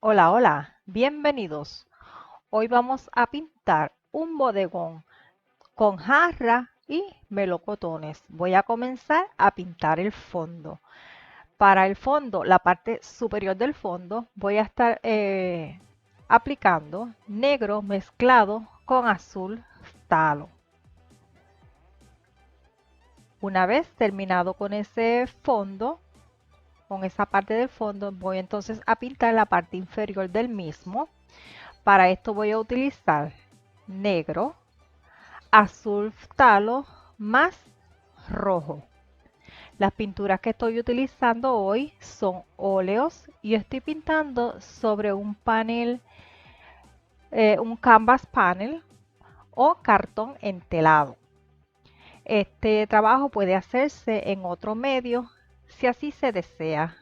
Hola, hola, bienvenidos. Hoy vamos a pintar un bodegón con jarra y melocotones. Voy a comenzar a pintar el fondo. Para el fondo, la parte superior del fondo, voy a estar aplicando negro mezclado con azul talo. Una vez terminado con ese fondo, con esa parte del fondo, voy entonces a pintar la parte inferior del mismo. Para esto voy a utilizar negro, azul talo más rojo. Las pinturas que estoy utilizando hoy son óleos y estoy pintando sobre un panel, un canvas panel o cartón entelado. Este trabajo puede hacerse en otro medio si así se desea.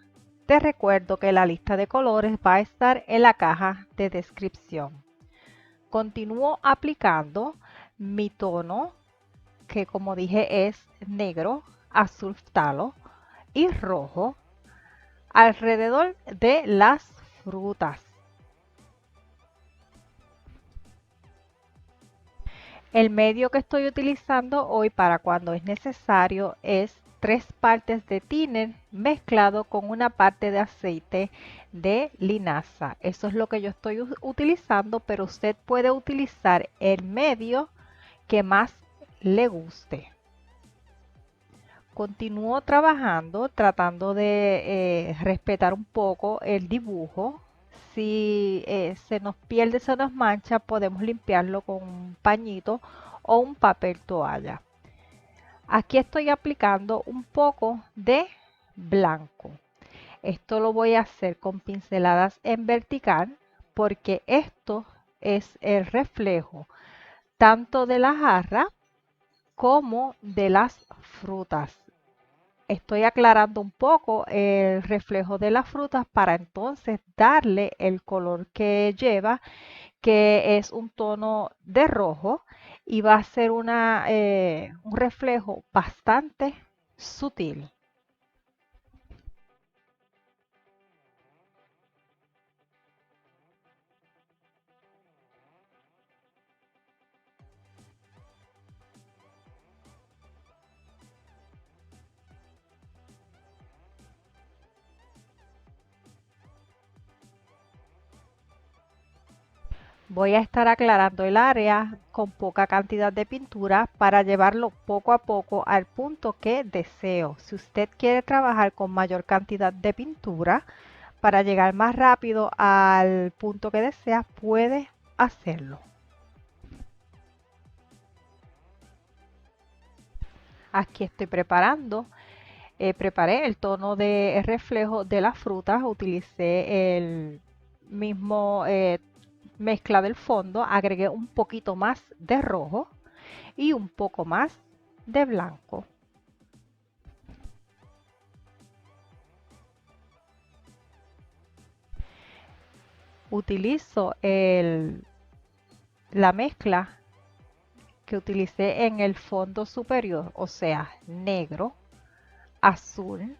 Te recuerdo que la lista de colores va a estar en la caja de descripción. Continúo aplicando mi tono, que como dije es negro, azul talo y rojo, alrededor de las frutas. El medio que estoy utilizando hoy para cuando es necesario es 3 partes de thinner mezclado con una parte de aceite de linaza. Eso es lo que yo estoy utilizando, pero usted puede utilizar el medio que más le guste. Continúo trabajando, tratando de respetar un poco el dibujo. Si se nos pierde, se nos mancha, podemos limpiarlo con un pañito o un papel toalla. Aquí estoy aplicando un poco de blanco. Esto lo voy a hacer con pinceladas en vertical porque esto es el reflejo tanto de la jarra como de las frutas. Estoy aclarando un poco el reflejo de las frutas para entonces darle el color que lleva, que es un tono de rojo y va a ser un reflejo bastante sutil. Voy a estar aclarando el área con poca cantidad de pintura para llevarlo poco a poco al punto que deseo. Si usted quiere trabajar con mayor cantidad de pintura para llegar más rápido al punto que desea, puede hacerlo. Aquí estoy preparando. Preparé el tono de reflejo de las frutas. Utilicé el mismo mezcla del fondo. Agregué un poquito más de rojo y un poco más de blanco. Utilizo la mezcla que utilicé en el fondo superior, o sea, negro, azul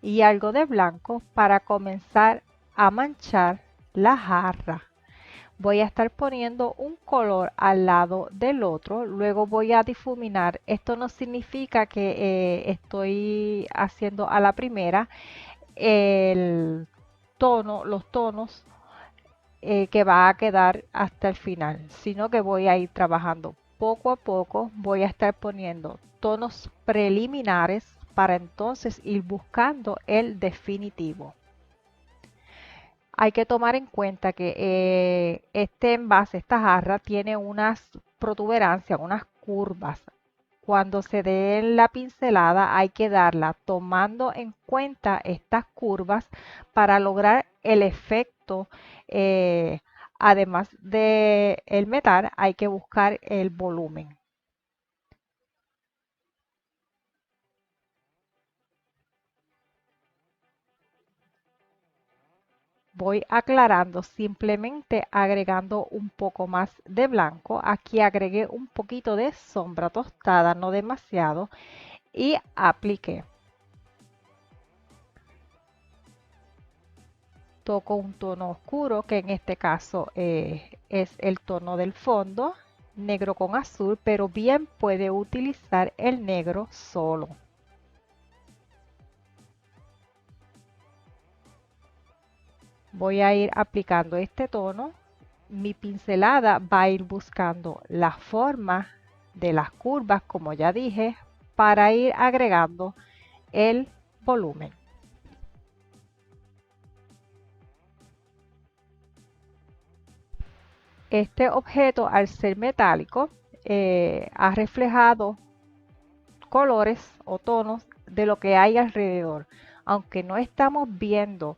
y algo de blanco para comenzar a manchar la jarra. Voy a estar poniendo un color al lado del otro, luego voy a difuminar. Esto no significa que estoy haciendo a la primera el tono, los tonos que va a quedar hasta el final, sino que voy a ir trabajando poco a poco. Voy a estar poniendo tonos preliminares para entonces ir buscando el definitivo. Hay que tomar en cuenta que este envase, esta jarra, tiene unas protuberancias, unas curvas. Cuando se dé la pincelada hay que darla tomando en cuenta estas curvas para lograr el efecto. eh, Además de el metal, hay que buscar el volumen. Voy aclarando simplemente agregando un poco más de blanco. Aquí agregué un poquito de sombra tostada, no demasiado, y apliqué. Toco un tono oscuro, que en este caso es el tono del fondo, negro con azul, pero bien puede utilizar el negro solo. Voy a ir aplicando este tono. Mi pincelada va a ir buscando la forma de las curvas, como ya dije, para ir agregando el volumen. Este objeto, al ser metálico, ha reflejado colores o tonos de lo que hay alrededor. Aunque no estamos viendo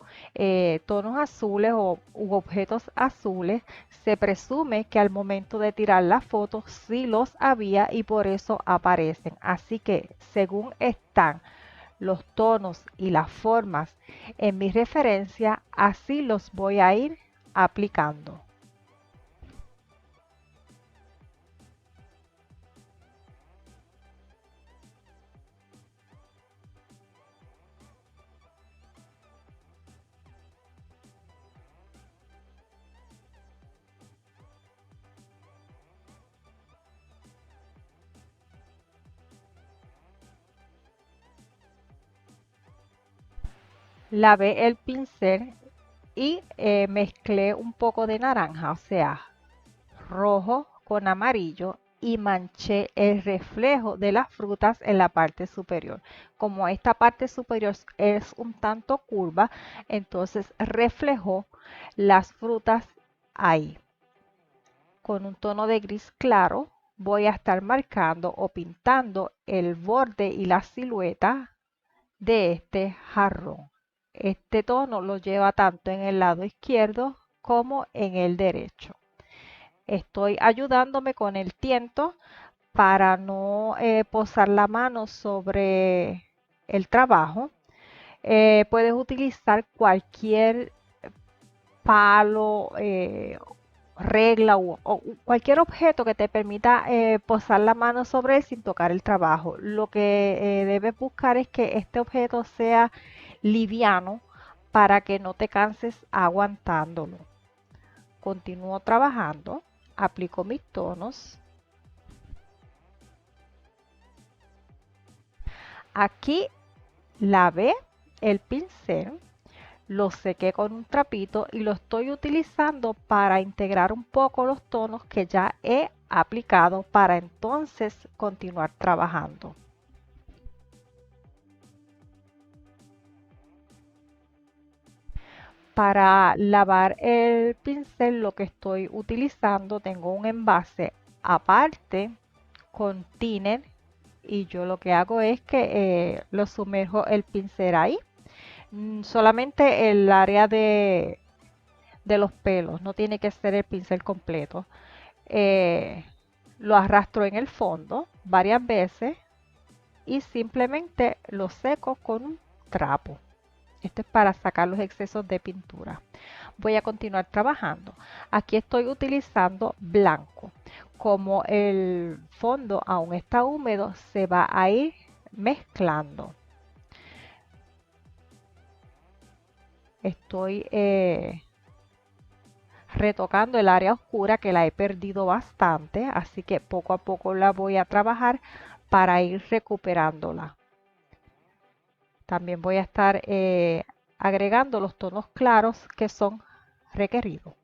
tonos azules u objetos azules, se presume que al momento de tirar la foto sí los había y por eso aparecen. Así que según están los tonos y las formas en mi referencia, así los voy a ir aplicando. Lavé el pincel y mezclé un poco de naranja, o sea, rojo con amarillo, y manché el reflejo de las frutas en la parte superior. Como esta parte superior es un tanto curva, entonces reflejó las frutas ahí. Con un tono de gris claro voy a estar marcando o pintando el borde y la silueta de este jarrón. Este tono lo lleva tanto en el lado izquierdo como en el derecho. Estoy ayudándome con el tiento para no posar la mano sobre el trabajo. Puedes utilizar cualquier palo, regla o cualquier objeto que te permita posar la mano sobre él sin tocar el trabajo. Lo que debes buscar es que este objeto sea liviano para que no te canses aguantándolo. Continúo trabajando, aplico mis tonos. Aquí lavé el pincel, lo sequé con un trapito y lo estoy utilizando para integrar un poco los tonos que ya he aplicado para entonces continuar trabajando. Para lavar el pincel lo que estoy utilizando, tengo un envase aparte con thinner y yo lo que hago es que lo sumerjo el pincel ahí. Solamente el área de los pelos, no tiene que ser el pincel completo. Eh, lo arrastro en el fondo varias veces y simplemente lo seco con un trapo. Esto es para sacar los excesos de pintura. Voy a continuar trabajando. Aquí estoy utilizando blanco. Como el fondo aún está húmedo, se va a ir mezclando. Estoy retocando el área oscura que la he perdido bastante, así que poco a poco la voy a trabajar para ir recuperándola. También voy a estar agregando los tonos claros que son requeridos.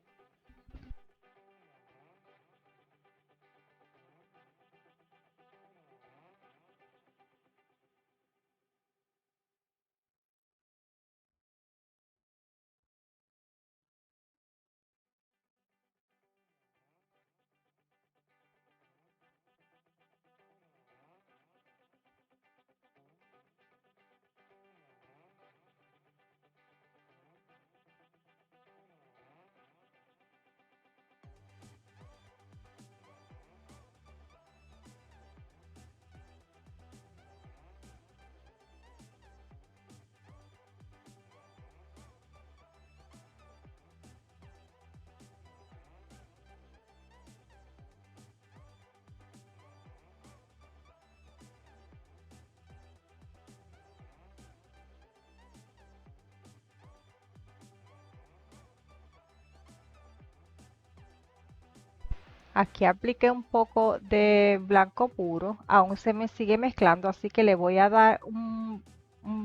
Aquí apliqué un poco de blanco puro, aún se me sigue mezclando, así que le voy a dar un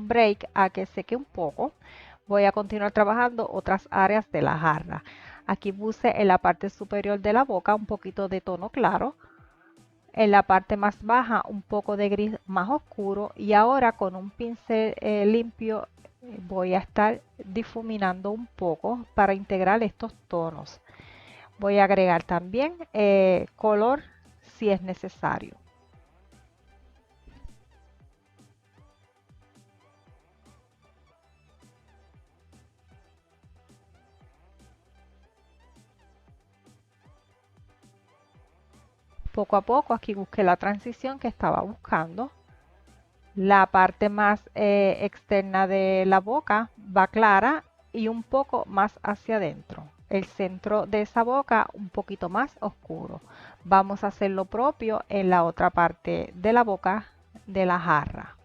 break a que seque un poco. Voy a continuar trabajando otras áreas de la jarra. Aquí puse en la parte superior de la boca un poquito de tono claro, en la parte más baja un poco de gris más oscuro y ahora con un pincel limpio voy a estar difuminando un poco para integrar estos tonos. Voy a agregar también color si es necesario. Poco a poco aquí busqué la transición que estaba buscando. La parte más externa de la boca va clara y un poco más hacia adentro. El centro de esa boca un poquito más oscuro. Vamos a hacer lo propio en la otra parte de la boca de la jarra.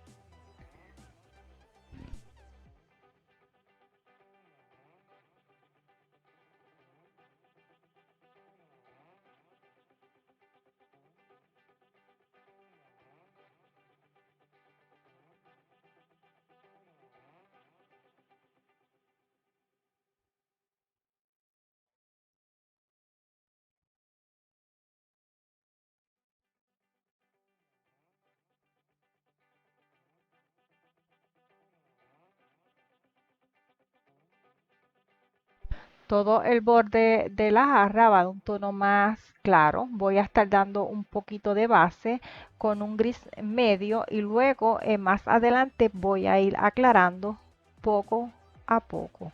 Todo el borde de la jarra va de un tono más claro. Voy a estar dando un poquito de base con un gris medio y luego más adelante voy a ir aclarando poco a poco.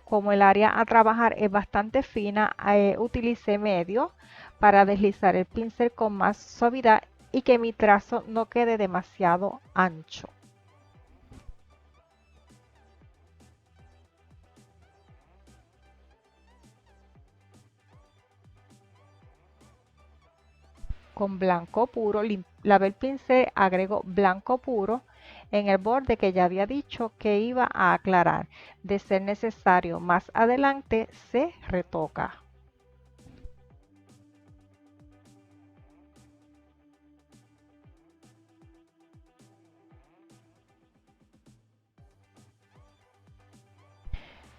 Como el área a trabajar es bastante fina, utilicé medio para deslizar el pincel con más suavidad y que mi trazo no quede demasiado ancho. Con blanco puro, lavé el pincel, agrego blanco puro en el borde que ya había dicho que iba a aclarar. De ser necesario más adelante se retoca.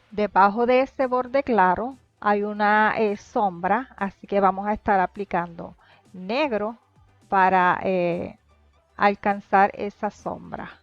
Debajo de ese borde claro hay una sombra, así que vamos a estar aplicando negro para alcanzar esa sombra.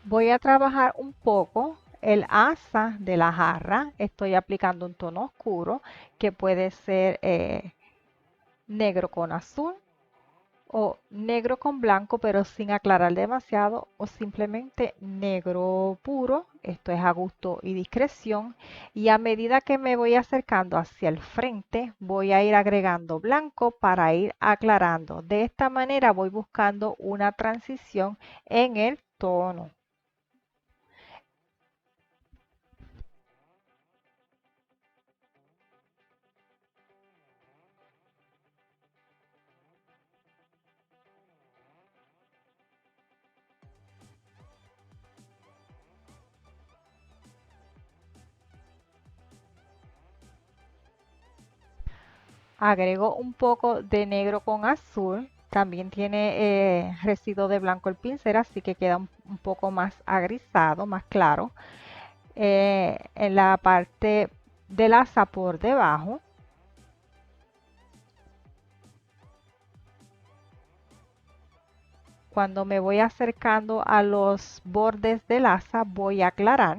Voy a trabajar un poco el asa de la jarra. Estoy aplicando un tono oscuro que puede ser negro con azul o negro con blanco pero sin aclarar demasiado o simplemente negro puro. Esto es a gusto y discreción y a medida que me voy acercando hacia el frente voy a ir agregando blanco para ir aclarando. De esta manera voy buscando una transición en el tono. Agrego un poco de negro con azul. También tiene residuo de blanco el pincel, así que queda un poco más agrisado, más claro. En la parte del asa por debajo. Cuando me voy acercando a los bordes del asa, voy a aclarar.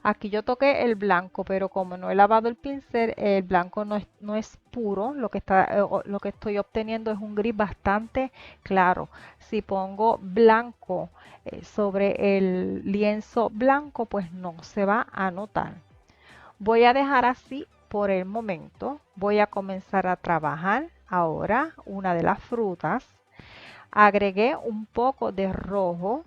Aquí yo toqué el blanco, pero como no he lavado el pincel, el blanco no es puro. Lo que estoy obteniendo es un gris bastante claro. Si pongo blanco sobre el lienzo blanco, pues no se va a notar. Voy a dejar así por el momento. Voy a comenzar a trabajar ahora una de las frutas. Agregué un poco de rojo,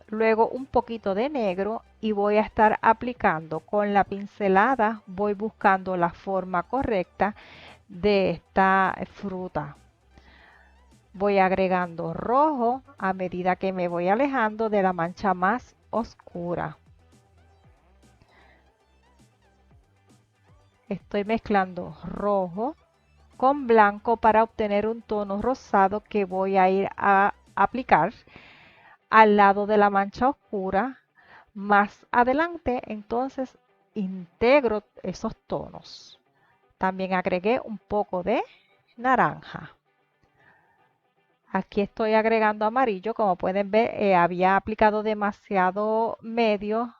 luego un poquito de negro y voy a estar aplicando con la pincelada, voy buscando la forma correcta de esta fruta. Voy agregando rojo a medida que me voy alejando de la mancha más oscura. Estoy mezclando rojo con blanco para obtener un tono rosado que voy a ir a aplicar al lado de la mancha oscura. Más adelante, entonces, integro esos tonos. También agregué un poco de naranja. Aquí estoy agregando amarillo. Como pueden ver, había aplicado demasiado medio.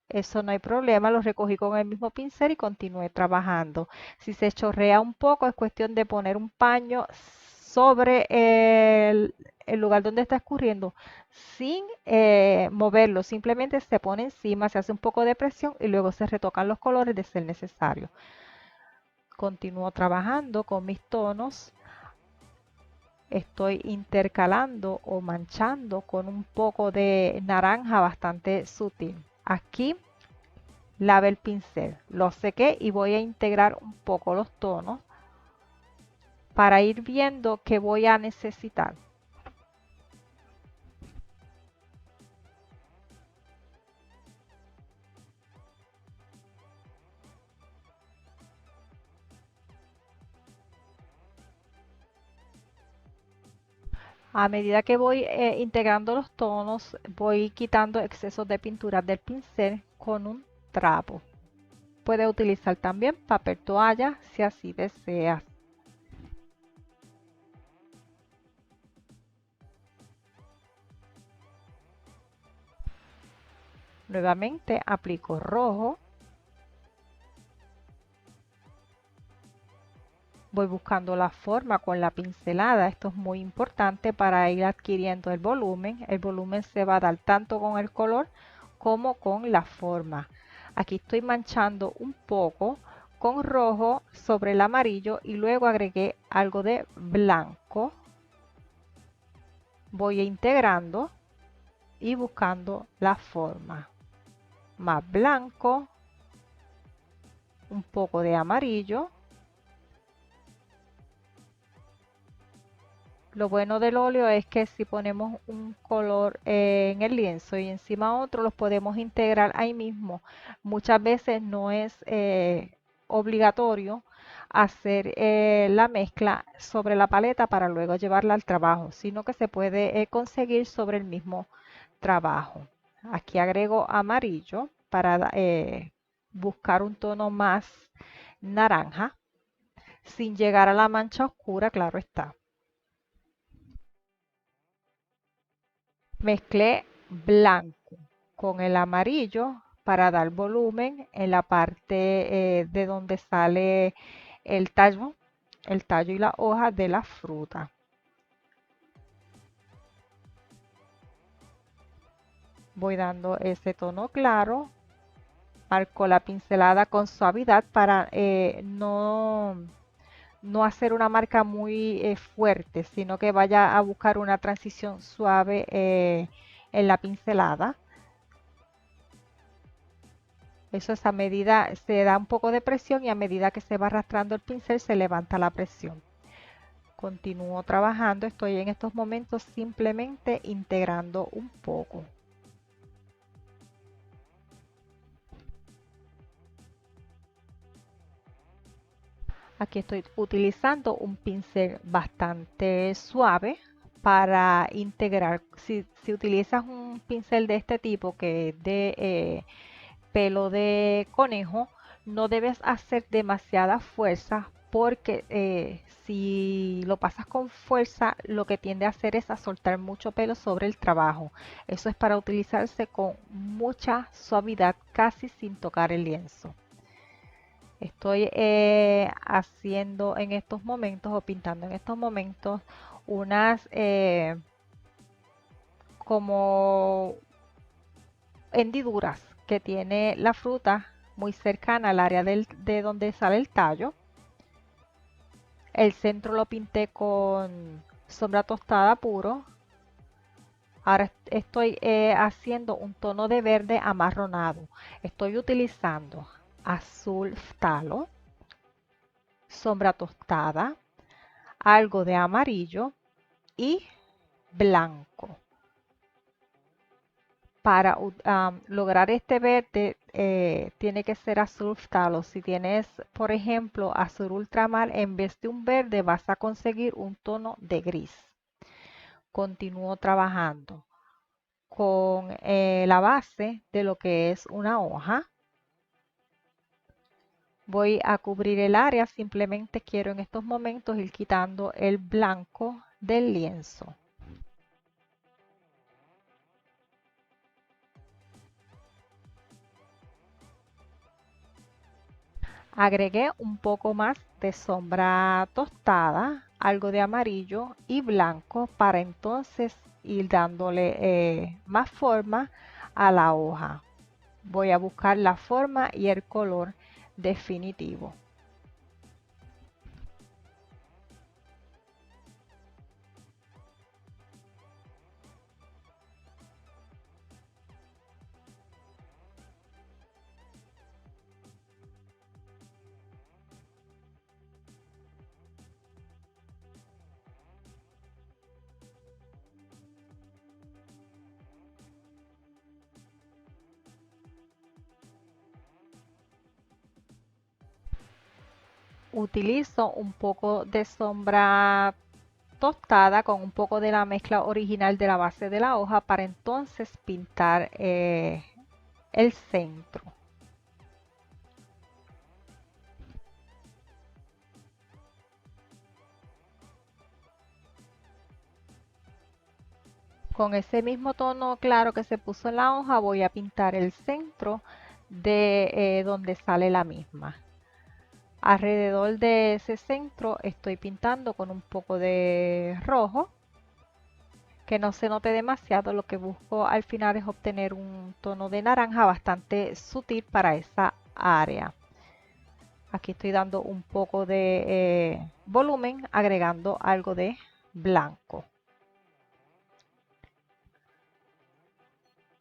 Eso no hay problema, lo recogí con el mismo pincel y continué trabajando. Si se chorrea un poco, es cuestión de poner un paño sobre el lugar donde está escurriendo sin moverlo. Simplemente se pone encima, se hace un poco de presión y luego se retocan los colores de ser necesario. Continúo trabajando con mis tonos. Estoy intercalando o manchando con un poco de naranja bastante sutil. Aquí lavé el pincel, lo sequé y voy a integrar un poco los tonos para ir viendo qué voy a necesitar. A medida que voy integrando los tonos, voy quitando excesos de pintura del pincel con un trapo. Puede utilizar también papel toalla si así deseas. Nuevamente aplico rojo. Voy buscando la forma con la pincelada. Esto es muy importante para ir adquiriendo el volumen. El volumen se va a dar tanto con el color como con la forma. Aquí estoy manchando un poco con rojo sobre el amarillo y luego agregué algo de blanco. Voy integrando y buscando la forma. Más blanco, un poco de amarillo. Lo bueno del óleo es que si ponemos un color en el lienzo y encima otro, los podemos integrar ahí mismo. Muchas veces no es obligatorio hacer la mezcla sobre la paleta para luego llevarla al trabajo, sino que se puede conseguir sobre el mismo trabajo. Aquí agrego amarillo para buscar un tono más naranja, sin llegar a la mancha oscura, claro está. Mezclé blanco con el amarillo para dar volumen en la parte de donde sale el tallo y la hoja de la fruta. Voy dando ese tono claro, marco la pincelada con suavidad para no hacer una marca muy fuerte, sino que vaya a buscar una transición suave en la pincelada. Eso es a medida, se da un poco de presión y a medida que se va arrastrando el pincel se levanta la presión. Continúo trabajando, estoy en estos momentos simplemente integrando un poco. Aquí estoy utilizando un pincel bastante suave para integrar. Si utilizas un pincel de este tipo que es de pelo de conejo, no debes hacer demasiada fuerza porque si lo pasas con fuerza, lo que tiende a hacer es a soltar mucho pelo sobre el trabajo. Eso es para utilizarse con mucha suavidad, casi sin tocar el lienzo. Estoy haciendo en estos momentos o pintando en estos momentos unas como hendiduras que tiene la fruta muy cercana al área de donde sale el tallo. El centro lo pinté con sombra tostada puro. Ahora estoy haciendo un tono de verde amarronado. Estoy utilizando azul talo, sombra tostada, algo de amarillo y blanco. Para lograr este verde tiene que ser azul talo. Si tienes, por ejemplo, azul ultramar, en vez de un verde vas a conseguir un tono de gris. Continúo trabajando con la base de lo que es una hoja. Voy a cubrir el área, simplemente quiero en estos momentos ir quitando el blanco del lienzo. Agregué un poco más de sombra tostada, algo de amarillo y blanco para entonces ir dándole más forma a la hoja. Voy a buscar la forma y el color definitivo. Utilizo un poco de sombra tostada con un poco de la mezcla original de la base de la hoja para entonces pintar el centro. Con ese mismo tono claro que se puso en la hoja voy a pintar el centro de donde sale la misma. Alrededor de ese centro estoy pintando con un poco de rojo, que no se note demasiado. Lo que busco al final es obtener un tono de naranja bastante sutil para esa área. Aquí estoy dando un poco de volumen, agregando algo de blanco.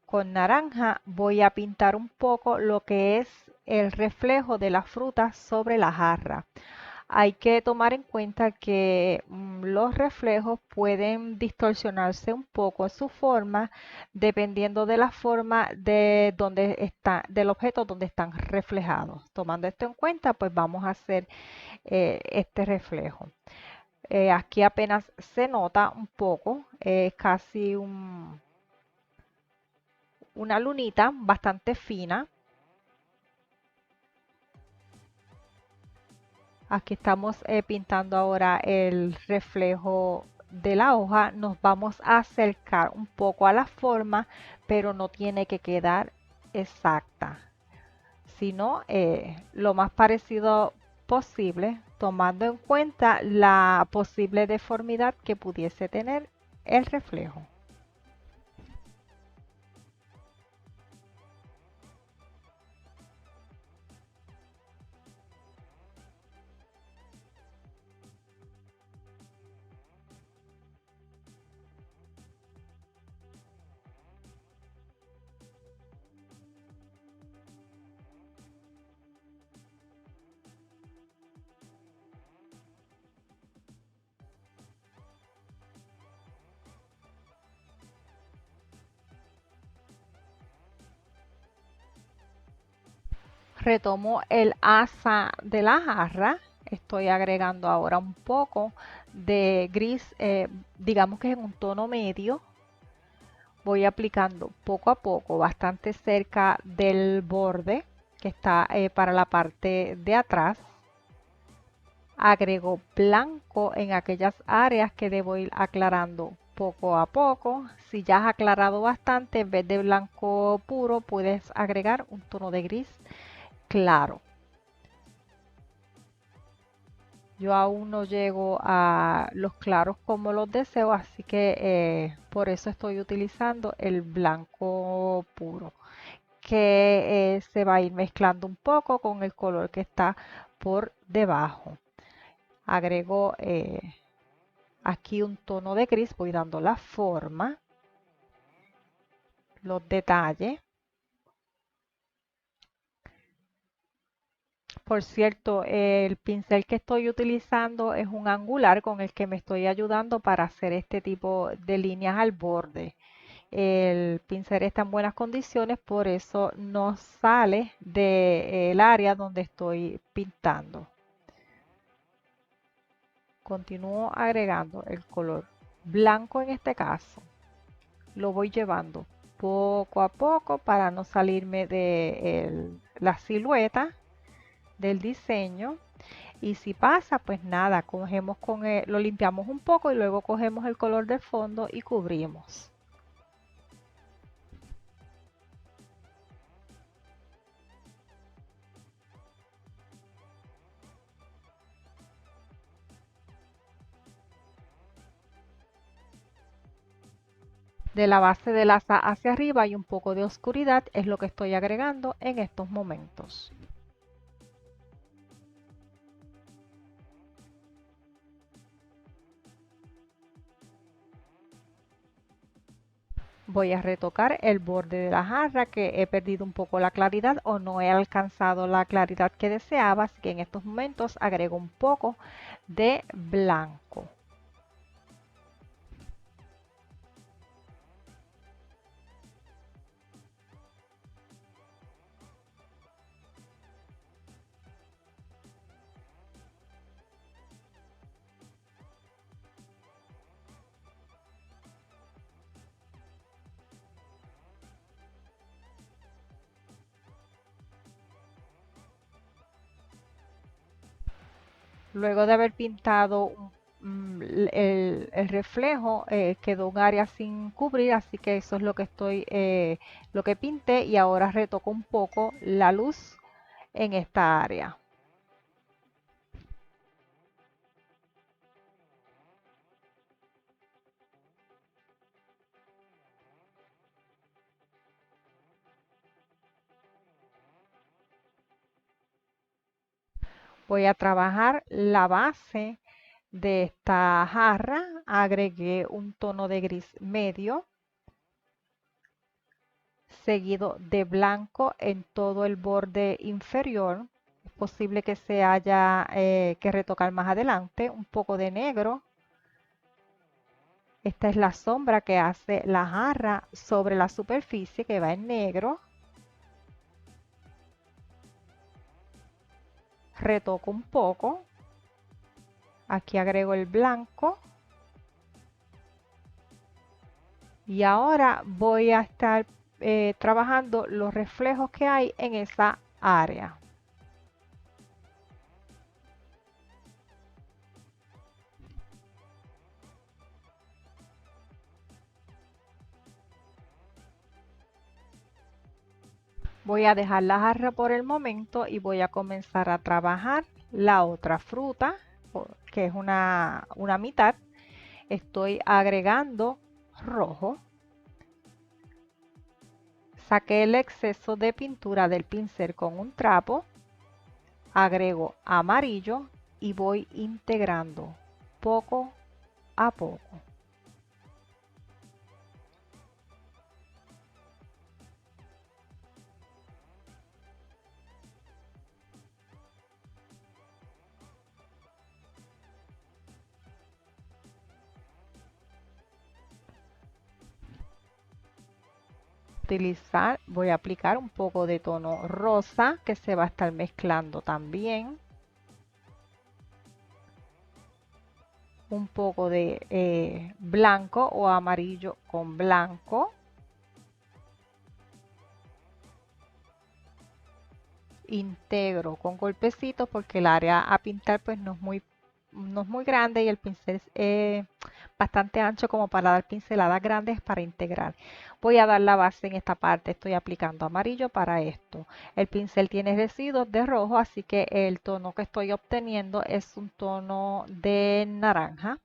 Con naranja voy a pintar un poco lo que es el reflejo de la fruta sobre la jarra. Hay que tomar en cuenta que los reflejos pueden distorsionarse un poco su forma dependiendo de la forma de donde está, del objeto donde están reflejados. Tomando esto en cuenta, pues vamos a hacer este reflejo. Aquí apenas se nota un poco, casi una lunita bastante fina. Aquí estamos pintando ahora el reflejo de la hoja. Nos vamos a acercar un poco a la forma, pero no tiene que quedar exacta, sino lo más parecido posible, tomando en cuenta la posible deformidad que pudiese tener el reflejo. Retomo el asa de la jarra. Estoy agregando ahora un poco de gris, digamos que es en un tono medio. Voy aplicando poco a poco, bastante cerca del borde que está para la parte de atrás. Agrego blanco en aquellas áreas que debo ir aclarando poco a poco. Si ya has aclarado bastante, en vez de blanco puro, puedes agregar un tono de gris claro. Yo aún no llego a los claros como los deseo, así que por eso estoy utilizando el blanco puro, que se va a ir mezclando un poco con el color que está por debajo. Agrego aquí un tono de gris, voy dando la forma, los detalles. Por cierto, el pincel que estoy utilizando es un angular con el que me estoy ayudando para hacer este tipo de líneas al borde. El pincel está en buenas condiciones, por eso no sale del área donde estoy pintando. Continúo agregando el color blanco en este caso. Lo voy llevando poco a poco para no salirme de la silueta del diseño. Y si pasa, pues nada, cogemos lo limpiamos un poco y luego cogemos el color de fondo y cubrimos. De la base del asa hacia arriba hay un poco de oscuridad, es lo que estoy agregando en estos momentos. Voy a retocar el borde de la jarra, que he perdido un poco la claridad o no he alcanzado la claridad que deseaba, así que en estos momentos agrego un poco de blanco. Luego de haber pintado el reflejo, quedó un área sin cubrir, así que eso es lo que lo que pinté, y ahora retoco un poco la luz en esta área. Voy a trabajar la base de esta jarra. Agregué un tono de gris medio, seguido de blanco en todo el borde inferior. Es posible que se haya que retocar más adelante. Un poco de negro. Esta es la sombra que hace la jarra sobre la superficie, que va en negro. Retoco un poco. Aquí agrego el blanco. Y ahora voy a estar trabajando los reflejos que hay en esa área. Voy a dejar la jarra por el momento y voy a comenzar a trabajar la otra fruta, que es una mitad. Estoy agregando rojo. Saqué el exceso de pintura del pincel con un trapo. Agrego amarillo y voy integrando poco a poco. Voy a aplicar un poco de tono rosa, que se va a estar mezclando también. Un poco de blanco o amarillo con blanco. integro con golpecitos porque el área a pintar pues no es muy grande y el pincel es bastante ancho como para dar pinceladas grandes para integrar. Voy a dar la base en esta parte, estoy aplicando amarillo para esto. El pincel tiene residuos de rojo, así que el tono que estoy obteniendo es un tono de naranja.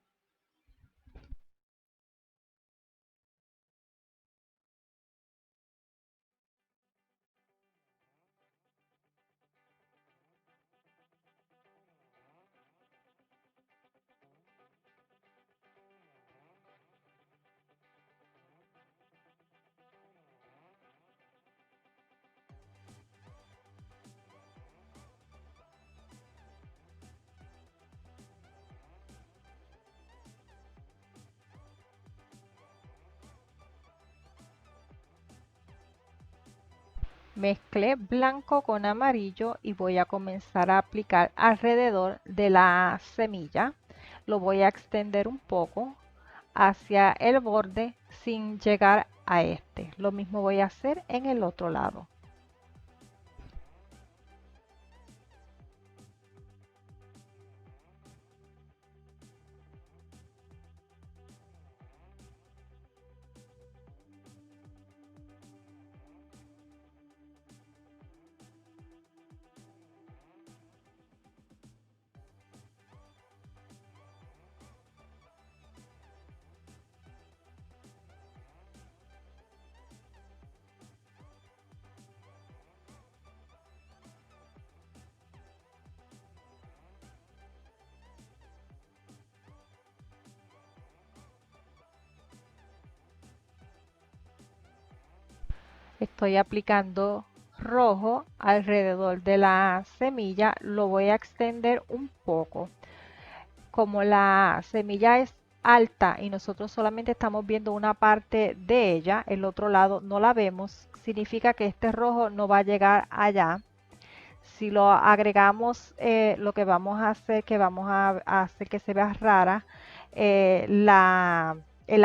Mezclé blanco con amarillo y voy a comenzar a aplicar alrededor de la semilla. Lo voy a extender un poco hacia el borde sin llegar a este. Lo mismo voy a hacer en el otro lado. Estoy aplicando rojo alrededor de la semilla. Lo voy a extender un poco. Como la semilla es alta y nosotros solamente estamos viendo una parte de ella, el otro lado no la vemos, significa que este rojo no va a llegar allá. Si lo agregamos, lo que vamos a hacer, que vamos a hacer que se vea rara el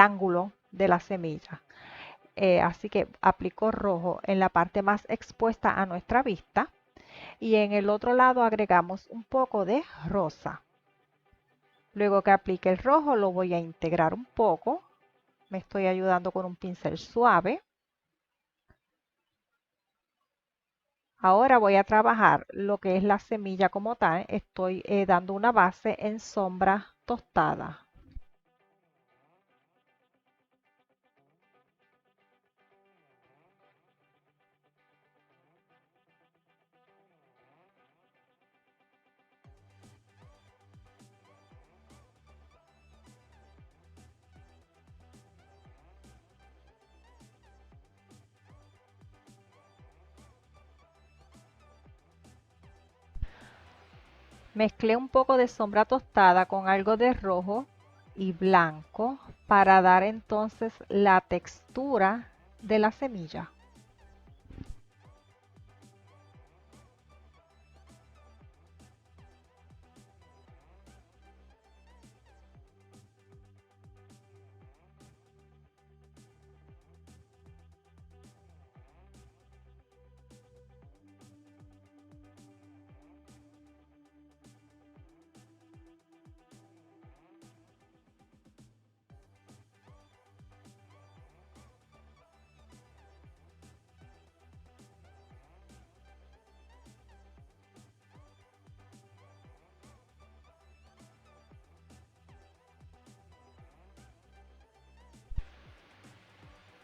ángulo de la semilla. Así que aplico rojo en la parte más expuesta a nuestra vista y en el otro lado agregamos un poco de rosa. Luego que aplique el rojo lo voy a integrar un poco. Me estoy ayudando con un pincel suave. Ahora voy a trabajar lo que es la semilla como tal. Estoy dando una base en sombra tostada. Mezclé un poco de sombra tostada con algo de rojo y blanco para dar entonces la textura de la semilla.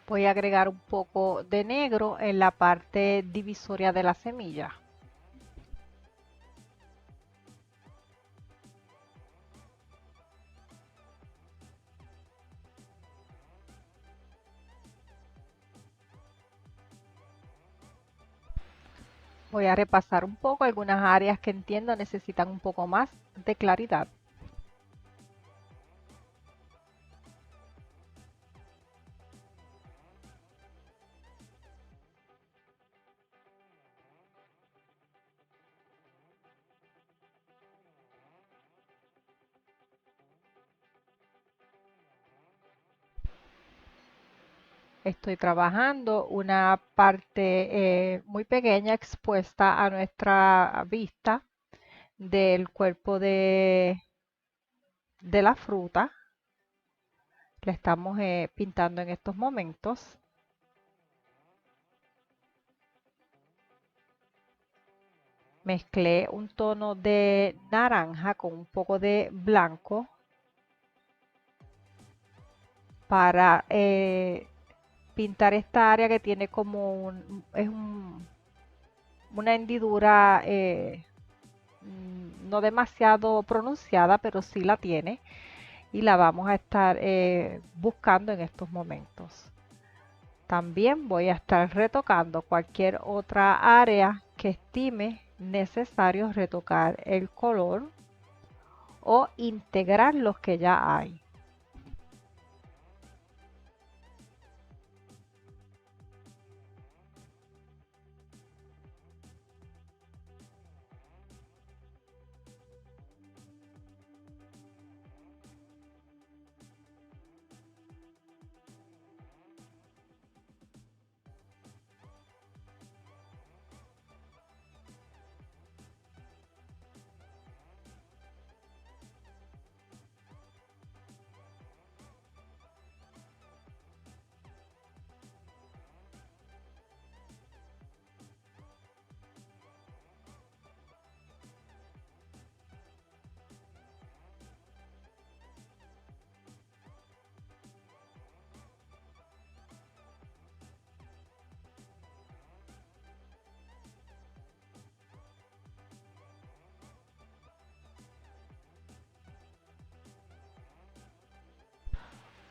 Voy a agregar un poco de negro en la parte divisoria de la semilla. Voy a repasar un poco algunas áreas que entiendo necesitan un poco más de claridad. Estoy trabajando una parte muy pequeña expuesta a nuestra vista del cuerpo de la fruta. La estamos pintando en estos momentos. Mezclé un tono de naranja con un poco de blanco para pintar esta área que tiene como una hendidura no demasiado pronunciada, pero sí la tiene y la vamos a estar buscando en estos momentos. También voy a estar retocando cualquier otra área que estime necesario retocar el color o integrar los que ya hay.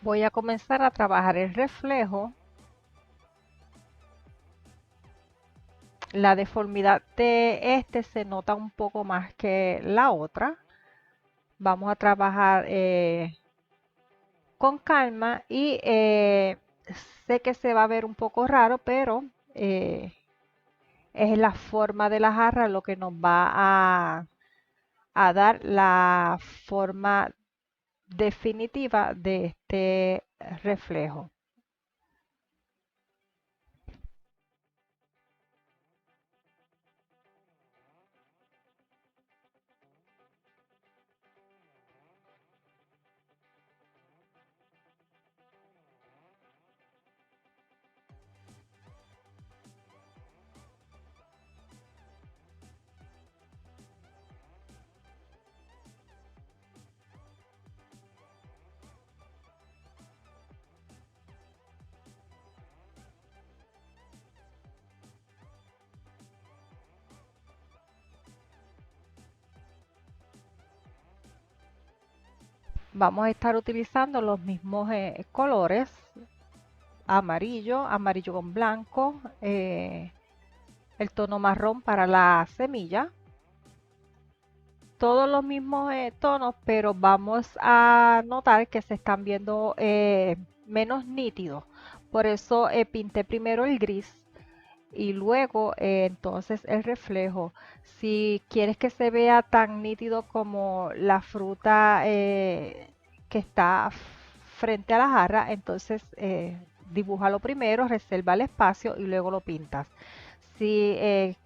Voy a comenzar a trabajar el reflejo. La deformidad de este se nota un poco más que la otra. Vamos a trabajar con calma y sé que se va a ver un poco raro, pero es la forma de la jarra lo que nos va a dar la forma definitiva de este reflejo. Vamos a estar utilizando los mismos colores, amarillo, amarillo con blanco, el tono marrón para la semilla, todos los mismos tonos, pero vamos a notar que se están viendo menos nítidos. Por eso pinté primero el gris y luego entonces el reflejo. Si quieres que se vea tan nítido como la fruta que está frente a la jarra, entonces dibújalo primero, reserva el espacio y luego lo pintas. Si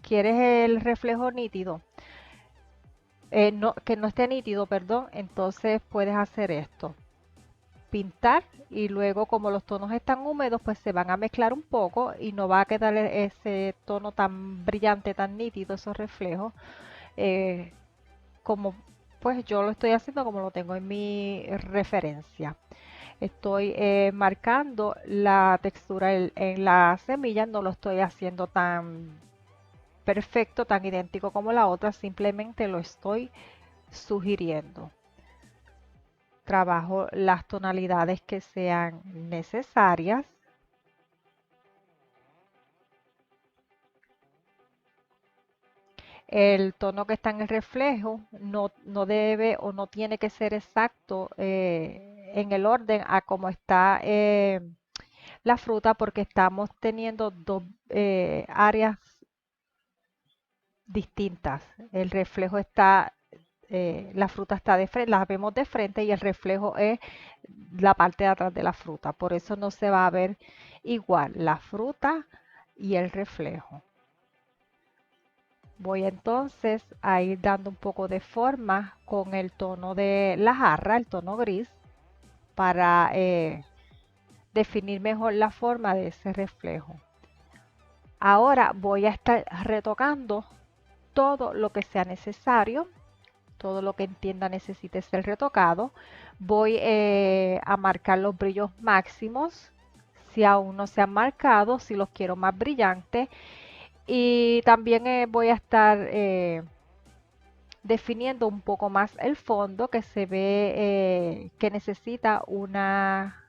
quieres el reflejo nítido, que no esté nítido, perdón, entonces puedes hacer esto. Pintar y luego como los tonos están húmedos pues se van a mezclar un poco y no va a quedar ese tono tan brillante, tan nítido, esos reflejos eh, como pues yo lo estoy haciendo como lo tengo en mi referencia. Estoy marcando la textura en la semilla, no lo estoy haciendo tan perfecto, tan idéntico como la otra, simplemente lo estoy sugiriendo. Trabajo las tonalidades que sean necesarias. El tono que está en el reflejo no debe o no tiene que ser exacto en el orden a como está la fruta porque estamos teniendo dos áreas distintas. El reflejo está, la fruta está de frente, la vemos de frente y el reflejo es la parte de atrás de la fruta. Por eso no se va a ver igual la fruta y el reflejo. Voy entonces a ir dando un poco de forma con el tono de la jarra, el tono gris, para definir mejor la forma de ese reflejo. Ahora voy a estar retocando todo lo que sea necesario, todo lo que entienda necesite ser retocado. Voy a marcar los brillos máximos, si aún no se han marcado, si los quiero más brillantes. Y también voy a estar definiendo un poco más el fondo que se ve que necesita una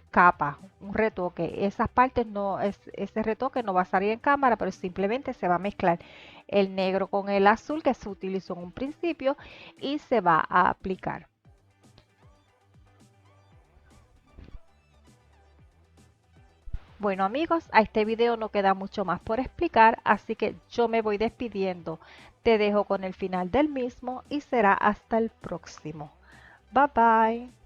capa, un retoque. Esas partes no, ese retoque no va a salir en cámara, pero simplemente se va a mezclar el negro con el azul que se utilizó en un principio y se va a aplicar. Bueno amigos, a este video no queda mucho más por explicar, así que yo me voy despidiendo. Te dejo con el final del mismo y será hasta el próximo. Bye bye.